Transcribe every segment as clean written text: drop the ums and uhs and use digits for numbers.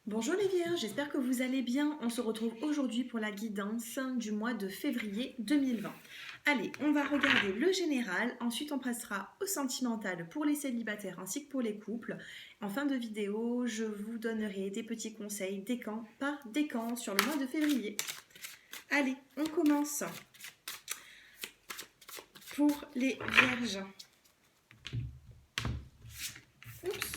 Bonjour les Vierges, j'espère que vous allez bien. On se retrouve aujourd'hui pour la guidance du mois de février 2020. Allez, on va regarder le général, ensuite on passera au sentimental pour les célibataires ainsi que pour les couples. En fin de vidéo, je vous donnerai des petits conseils décan par décan sur le mois de février. Allez, on commence pour les Vierges. Oups.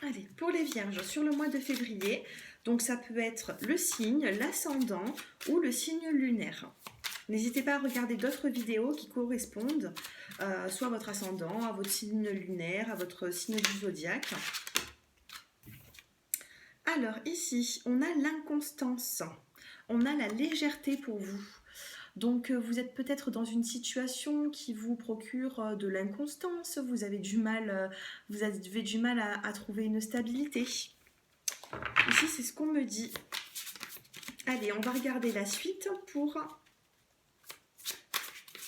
Allez, pour les Vierges, sur le mois de février, donc ça peut être le signe, l'ascendant ou le signe lunaire. N'hésitez pas à regarder d'autres vidéos qui correspondent soit à votre ascendant, à votre signe lunaire, à votre signe du zodiaque. Alors ici, on a l'inconstance, on a la légèreté pour vous. Donc vous êtes peut-être dans une situation qui vous procure de l'inconstance, vous avez du mal, à trouver une stabilité. Ici, c'est ce qu'on me dit. Allez, on va regarder la suite pour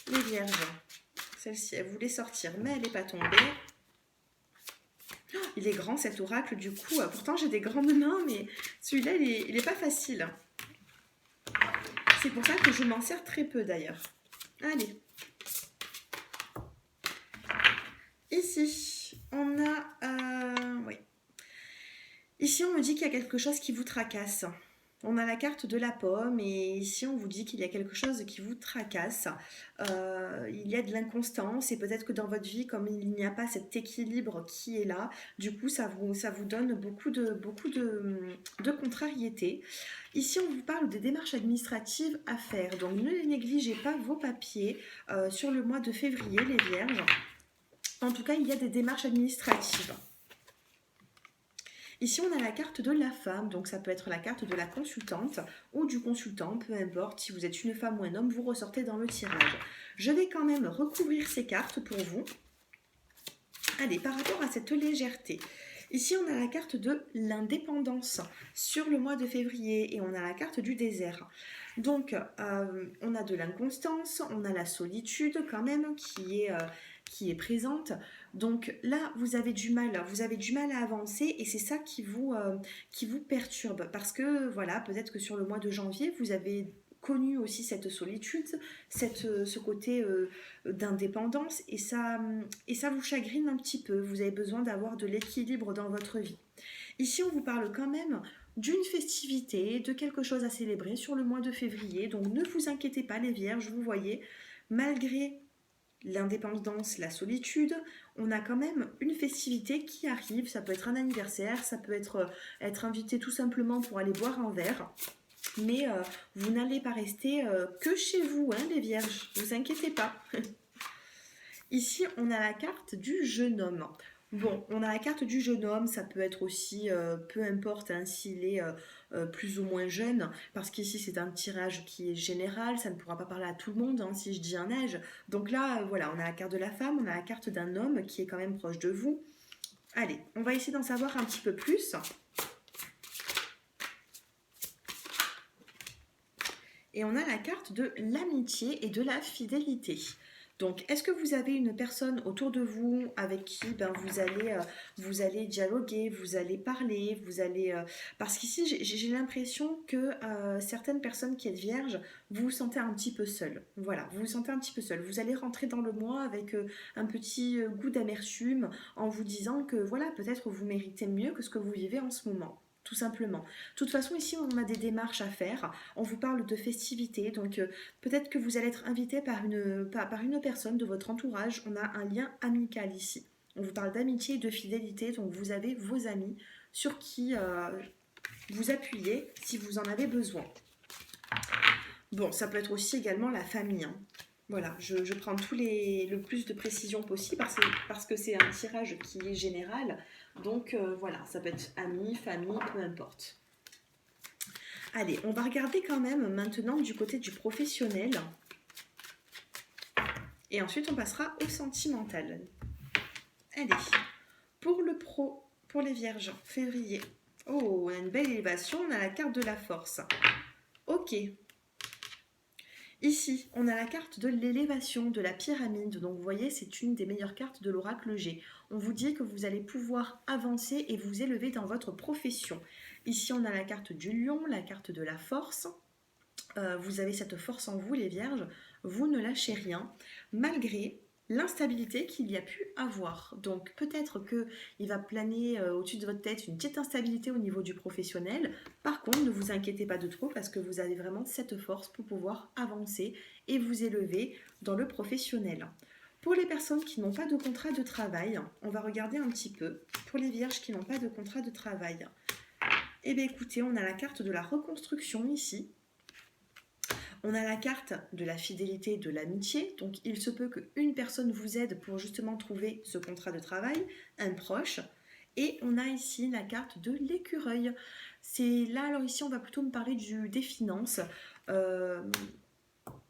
les Vierges. Celle-ci, elle voulait sortir, mais elle n'est pas tombée. Oh, il est grand cet oracle, du coup. Pourtant, j'ai des grandes mains, mais celui-là, il n'est pas facile. C'est pour ça que je m'en sers très peu, d'ailleurs. Allez. Ici, on a... oui. Ici, on me dit qu'il y a quelque chose qui vous tracasse. On a la carte de la pomme et ici on vous dit qu'il y a quelque chose qui vous tracasse. Il y a de l'inconstance et peut-être que dans votre vie, comme il n'y a pas cet équilibre qui est là, du coup ça vous donne beaucoup de contrariété. Ici on vous parle des démarches administratives à faire, donc ne négligez pas vos papiers sur le mois de février les Vierges. En tout cas, il y a des démarches administratives. Ici, on a la carte de la femme, donc ça peut être la carte de la consultante ou du consultant, peu importe, si vous êtes une femme ou un homme, vous ressortez dans le tirage. Je vais quand même recouvrir ces cartes pour vous. Allez, par rapport à cette légèreté, ici on a la carte de l'indépendance sur le mois de février et on a la carte du désert. Donc, on a de l'inconstance, on a la solitude quand même qui est présente. Donc là, vous avez du mal à avancer et c'est ça qui vous perturbe. Parce que voilà, peut-être que sur le mois de janvier, vous avez connu aussi cette solitude, ce côté d'indépendance et ça vous chagrine un petit peu. Vous avez besoin d'avoir de l'équilibre dans votre vie. Ici, on vous parle quand même d'une festivité, de quelque chose à célébrer sur le mois de février. Donc ne vous inquiétez pas les Vierges, vous voyez, malgré l'indépendance, la solitude, on a quand même une festivité qui arrive. Ça peut être un anniversaire, ça peut être invité tout simplement pour aller boire un verre. Mais vous n'allez pas rester que chez vous, hein, les Vierges, ne vous inquiétez pas. Ici, on a la carte du jeune homme. Bon, on a la carte du jeune homme, ça peut être aussi, peu importe hein, s'il est plus ou moins jeune, parce qu'ici c'est un tirage qui est général, ça ne pourra pas parler à tout le monde hein, si je dis un âge. Donc là, voilà, on a la carte de la femme, on a la carte d'un homme qui est quand même proche de vous. Allez, on va essayer d'en savoir un petit peu plus. Et on a la carte de l'amitié et de la fidélité. Donc, est-ce que vous avez une personne autour de vous avec qui vous allez dialoguer, vous allez parler, parce qu'ici, j'ai l'impression que certaines personnes qui êtes vierges, vous vous sentez un petit peu seul. Voilà, vous vous sentez un petit peu seul. Vous allez rentrer dans le mois avec un petit goût d'amertume en vous disant que voilà, peut-être vous méritez mieux que ce que vous vivez en ce moment. Tout simplement. De toute façon, ici, on a des démarches à faire. On vous parle de festivités, donc peut-être que vous allez être invité par une personne de votre entourage. On a un lien amical ici. On vous parle d'amitié et de fidélité, donc vous avez vos amis sur qui vous appuyez si vous en avez besoin. Bon, ça peut être aussi également la famille. Hein. Voilà, je prends le plus de précision possible parce que c'est un tirage qui est général. Donc voilà, ça peut être amis, famille, peu importe. Allez, on va regarder quand même maintenant du côté du professionnel. Et ensuite, on passera au sentimental. Allez, pour le pro, pour les vierges, février. Oh, on a une belle élévation, on a la carte de la force. Ok. Ici, on a la carte de l'élévation, de la pyramide. Donc, vous voyez, c'est une des meilleures cartes de l'oracle G. On vous dit que vous allez pouvoir avancer et vous élever dans votre profession. Ici, on a la carte du lion, la carte de la force. Vous avez cette force en vous, les vierges. Vous ne lâchez rien, malgré l'instabilité qu'il y a pu avoir. Donc peut-être qu'il va planer au-dessus de votre tête une petite instabilité au niveau du professionnel. Par contre, ne vous inquiétez pas de trop parce que vous avez vraiment cette force pour pouvoir avancer et vous élever dans le professionnel. Pour les personnes qui n'ont pas de contrat de travail, on va regarder un petit peu. Pour les vierges qui n'ont pas de contrat de travail, eh bien écoutez, on a la carte de la reconstruction ici. On a la carte de la fidélité et de l'amitié. Donc, il se peut qu'une personne vous aide pour justement trouver ce contrat de travail, un proche. Et on a ici la carte de l'écureuil. C'est là, alors ici, on va plutôt me parler des finances.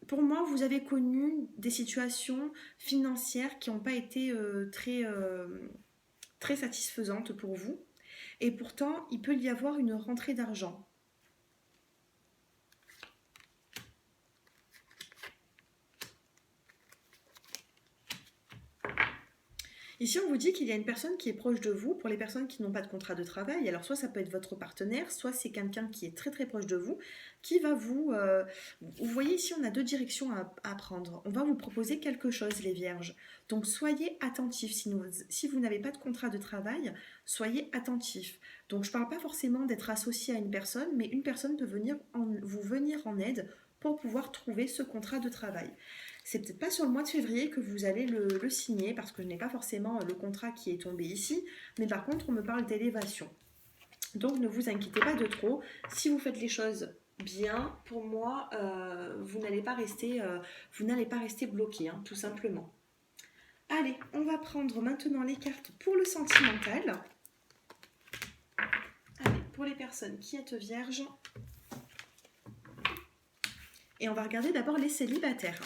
Pour moi, vous avez connu des situations financières qui n'ont pas été très satisfaisantes pour vous. Et pourtant, il peut y avoir une rentrée d'argent. Ici, on vous dit qu'il y a une personne qui est proche de vous, pour les personnes qui n'ont pas de contrat de travail. Alors, soit ça peut être votre partenaire, soit c'est quelqu'un qui est très très proche de vous, qui va vous... vous voyez ici, on a deux directions à prendre. On va vous proposer quelque chose, les vierges. Donc, soyez attentifs. Si vous n'avez pas de contrat de travail, soyez attentifs. Donc, je ne parle pas forcément d'être associé à une personne, mais une personne peut vous venir en aide pour pouvoir trouver ce contrat de travail. C'est peut-être pas sur le mois de février que vous allez le signer, parce que je n'ai pas forcément le contrat qui est tombé ici, mais par contre on me parle d'élévation. Donc ne vous inquiétez pas de trop, si vous faites les choses bien, pour moi, vous n'allez pas rester bloqué, hein, tout simplement. Allez, on va prendre maintenant les cartes pour le sentimental. Allez, pour les personnes qui êtes vierges. Et on va regarder d'abord les célibataires.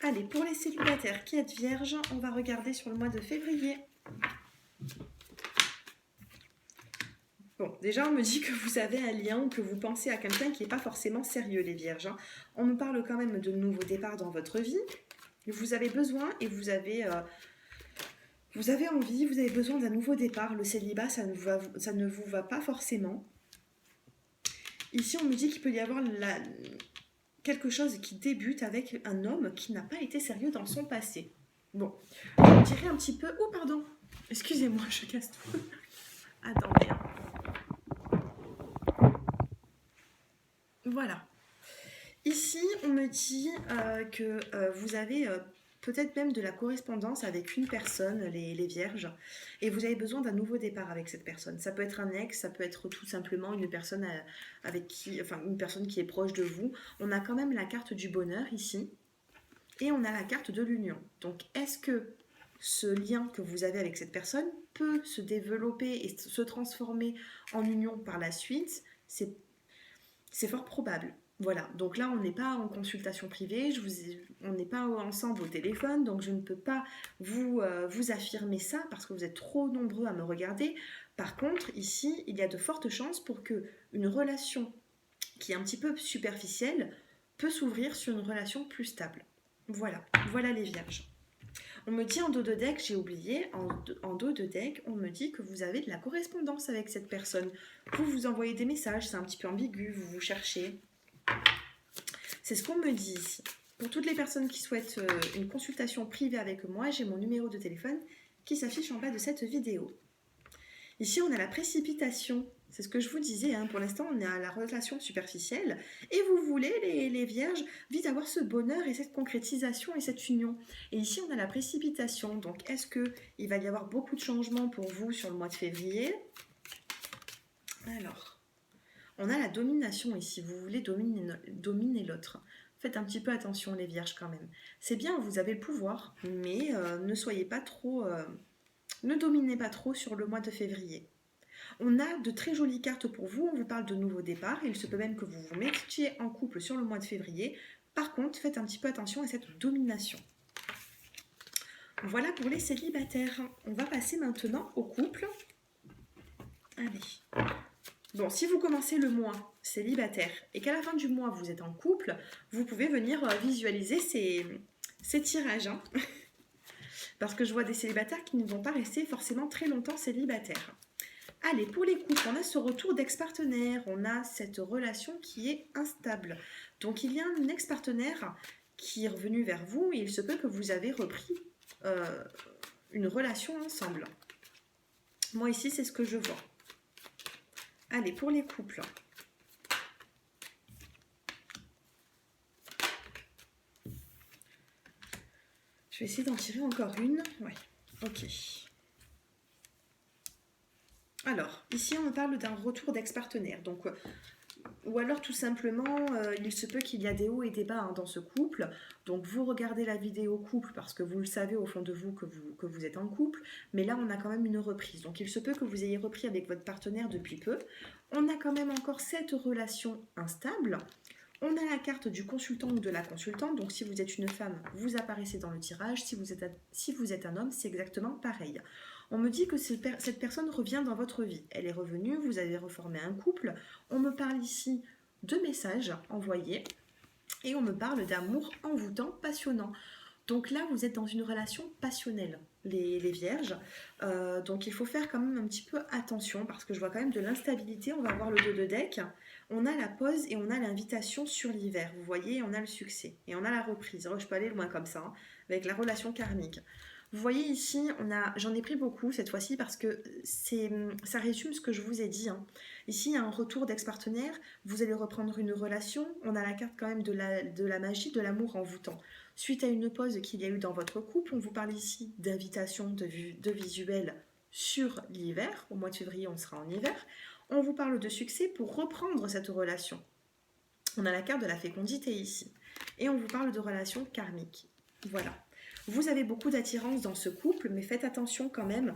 Allez, pour les célibataires qui êtes vierges, on va regarder sur le mois de février. Bon, déjà, on me dit que vous avez un lien ou que vous pensez à quelqu'un qui n'est pas forcément sérieux, les vierges. Hein. On me parle quand même de nouveaux départs dans votre vie. Vous avez besoin et vous avez envie, vous avez besoin d'un nouveau départ. Le célibat, ça ne vous va pas forcément. Ici, on me dit qu'il peut y avoir quelque chose qui débute avec un homme qui n'a pas été sérieux dans son passé. Bon, on dirait un petit peu... Oh, pardon. Excusez-moi, je casse tout. Attendez. Voilà. Ici, on me dit que vous avez peut-être même de la correspondance avec une personne, les vierges, et vous avez besoin d'un nouveau départ avec cette personne. Ça peut être un ex, ça peut être tout simplement une personne une personne qui est proche de vous. On a quand même la carte du bonheur ici, et on a la carte de l'union. Donc, est-ce que ce lien que vous avez avec cette personne peut se développer et se transformer en union par la suite? C'est fort probable. Voilà, donc là on n'est pas en consultation privée, on n'est pas ensemble au téléphone, donc je ne peux pas vous affirmer ça parce que vous êtes trop nombreux à me regarder. Par contre, ici, il y a de fortes chances pour que une relation qui est un petit peu superficielle peut s'ouvrir sur une relation plus stable. Voilà les vierges. On me dit en dos de deck, j'ai oublié, en dos de deck, on me dit que vous avez de la correspondance avec cette personne. Vous envoyez des messages, c'est un petit peu ambigu, vous vous cherchez. C'est ce qu'on me dit ici. Pour toutes les personnes qui souhaitent une consultation privée avec moi, j'ai mon numéro de téléphone qui s'affiche en bas de cette vidéo. Ici, on a la précipitation. C'est ce que je vous disais, hein. Pour l'instant, on est à la relation superficielle. Et vous voulez, les vierges, vite avoir ce bonheur et cette concrétisation et cette union. Et ici, on a la précipitation. Donc, est-ce qu'il va y avoir beaucoup de changements pour vous sur le mois de février? Alors, on a la domination ici. Vous voulez dominer l'autre. Faites un petit peu attention, les vierges, quand même. C'est bien, vous avez le pouvoir, mais ne soyez pas trop... ne dominez pas trop sur le mois de février. On a de très jolies cartes pour vous, on vous parle de nouveaux départs, il se peut même que vous vous mettiez en couple sur le mois de février. Par contre, faites un petit peu attention à cette domination. Voilà pour les célibataires. On va passer maintenant au couple. Allez. Bon, si vous commencez le mois célibataire et qu'à la fin du mois vous êtes en couple, vous pouvez venir visualiser ces tirages, hein. Parce que je vois des célibataires qui ne vont pas rester forcément très longtemps célibataires. Allez, pour les couples, on a ce retour d'ex-partenaire, on a cette relation qui est instable. Donc il y a un ex-partenaire qui est revenu vers vous et il se peut que vous avez repris une relation ensemble. Moi ici, c'est ce que je vois. Allez, pour les couples. Je vais essayer d'en tirer encore une. Ouais, ok. Alors, ici, on parle d'un retour d'ex-partenaire. Donc, ou alors, tout simplement, il se peut qu'il y a des hauts et des bas, hein, dans ce couple. Donc, vous regardez la vidéo couple parce que vous le savez au fond de vous que vous êtes en couple. Mais là, on a quand même une reprise. Donc, il se peut que vous ayez repris avec votre partenaire depuis peu. On a quand même encore cette relation instable. On a la carte du consultant ou de la consultante. Donc, si vous êtes une femme, vous apparaissez dans le tirage. Si vous êtes un homme, c'est exactement pareil. On me dit que cette personne revient dans votre vie. Elle est revenue, vous avez reformé un couple. On me parle ici de messages envoyés et on me parle d'amour envoûtant, passionnant. Donc là, vous êtes dans une relation passionnelle, les vierges. Donc il faut faire quand même un petit peu attention parce que je vois quand même de l'instabilité. On va voir le 2 de deck. On a la pause et on a l'invitation sur l'hiver. Vous voyez, on a le succès et on a la reprise. Je peux aller loin comme ça, hein, avec la relation karmique. Vous voyez ici, j'en ai pris beaucoup cette fois-ci parce que ça résume ce que je vous ai dit, hein. Ici, il y a un retour d'ex-partenaire, vous allez reprendre une relation, on a la carte quand même de la magie, de l'amour envoûtant. Suite à une pause qu'il y a eu dans votre couple, on vous parle ici d'invitation, de visuel sur l'hiver. Au mois de février, on sera en hiver. On vous parle de succès pour reprendre cette relation. On a la carte de la fécondité ici. Et on vous parle de relation karmique. Voilà. Vous avez beaucoup d'attirance dans ce couple, mais faites attention quand même,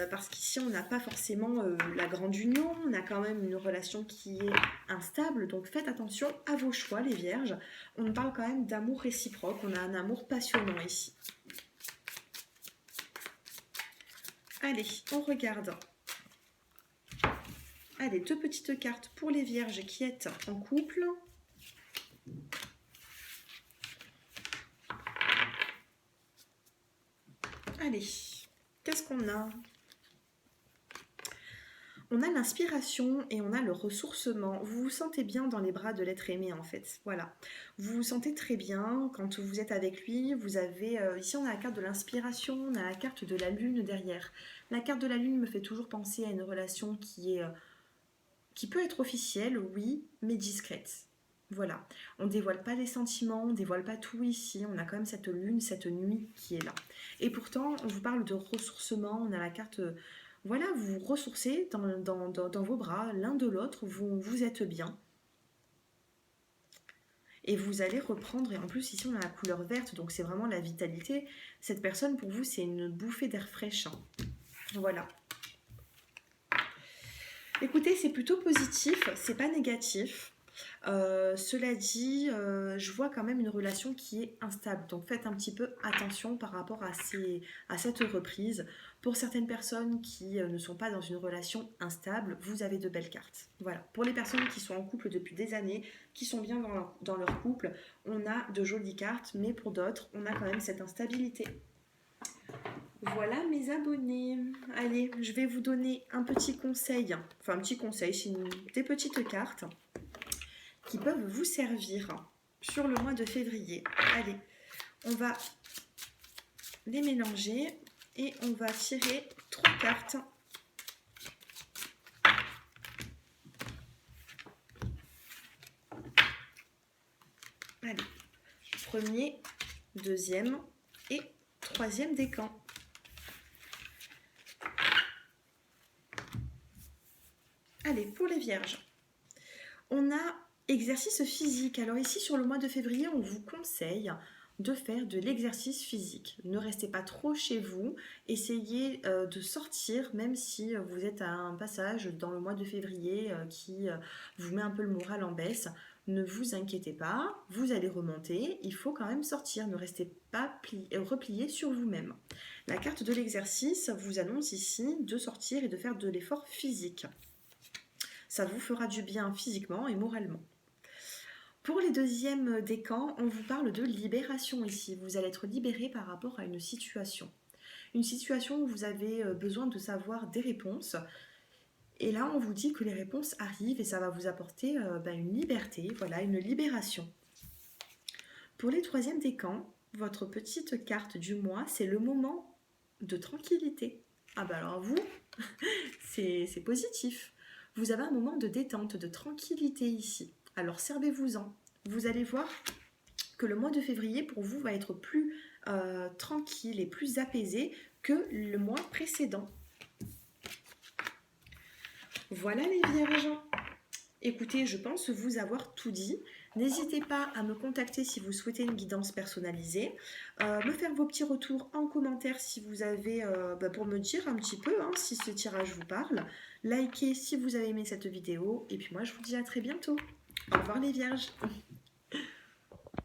parce qu'ici on n'a pas forcément la grande union, on a quand même une relation qui est instable, donc faites attention à vos choix les vierges. On parle quand même d'amour réciproque, on a un amour passionnant ici. Allez, on regarde. Allez, 2 petites cartes pour les vierges qui êtes en couple. Allez, qu'est-ce qu'on a? On a l'inspiration et on a le ressourcement. Vous vous sentez bien dans les bras de l'être aimé en fait. Voilà. Vous vous sentez très bien quand vous êtes avec lui. Vous avez ici on a la carte de l'inspiration, on a la carte de la lune derrière. La carte de la lune me fait toujours penser à une relation qui peut être officielle, oui, mais discrète. Voilà, on ne dévoile pas les sentiments, on ne dévoile pas tout ici, on a quand même cette lune, cette nuit qui est là. Et pourtant, on vous parle de ressourcement, on a la carte, voilà, vous vous ressourcez dans vos bras, l'un de l'autre, vous êtes bien. Et vous allez reprendre, et en plus ici on a la couleur verte, donc c'est vraiment la vitalité. Cette personne pour vous c'est une bouffée d'air fraîche. Voilà. Écoutez, c'est plutôt positif, c'est pas négatif. Cela dit, je vois quand même une relation qui est instable. Donc faites un petit peu attention par rapport à cette reprise. Pour certaines personnes qui ne sont pas dans une relation instable, vous avez de belles cartes. Voilà. Pour les personnes qui sont en couple depuis des années, qui sont bien dans leur couple, on a de jolies cartes, mais pour d'autres, on a quand même cette instabilité. Voilà mes abonnés. Allez, je vais vous donner un petit conseil. Enfin, un petit conseil, c'est des petites cartes qui peuvent vous servir sur le mois de février. Allez, on va les mélanger et on va tirer 3 cartes. Allez, premier, deuxième et troisième décan. Allez, pour les vierges, on a exercice physique. Alors ici, sur le mois de février, on vous conseille de faire de l'exercice physique. Ne restez pas trop chez vous. Essayez de sortir, même si vous êtes à un passage dans le mois de février qui vous met un peu le moral en baisse. Ne vous inquiétez pas, vous allez remonter. Il faut quand même sortir. Ne restez pas replié sur vous-même. La carte de l'exercice vous annonce ici de sortir et de faire de l'effort physique. Ça vous fera du bien physiquement et moralement. Pour les deuxièmes décans, on vous parle de libération ici. Vous allez être libéré par rapport à une situation. Une situation où vous avez besoin de savoir des réponses. Et là, on vous dit que les réponses arrivent et ça va vous apporter une liberté, voilà, une libération. Pour les troisièmes décans, votre petite carte du mois, c'est le moment de tranquillité. Ah bah alors vous, c'est positif. Vous avez un moment de détente, de tranquillité ici. Alors servez-vous-en. Vous allez voir que le mois de février pour vous va être plus tranquille et plus apaisé que le mois précédent. Voilà les vierges. Écoutez, je pense vous avoir tout dit. N'hésitez pas à me contacter si vous souhaitez une guidance personnalisée. Me faire vos petits retours en commentaire si vous avez, pour me dire un petit peu si ce tirage vous parle. Likez si vous avez aimé cette vidéo. Et puis moi, je vous dis à très bientôt. Au revoir les vierges.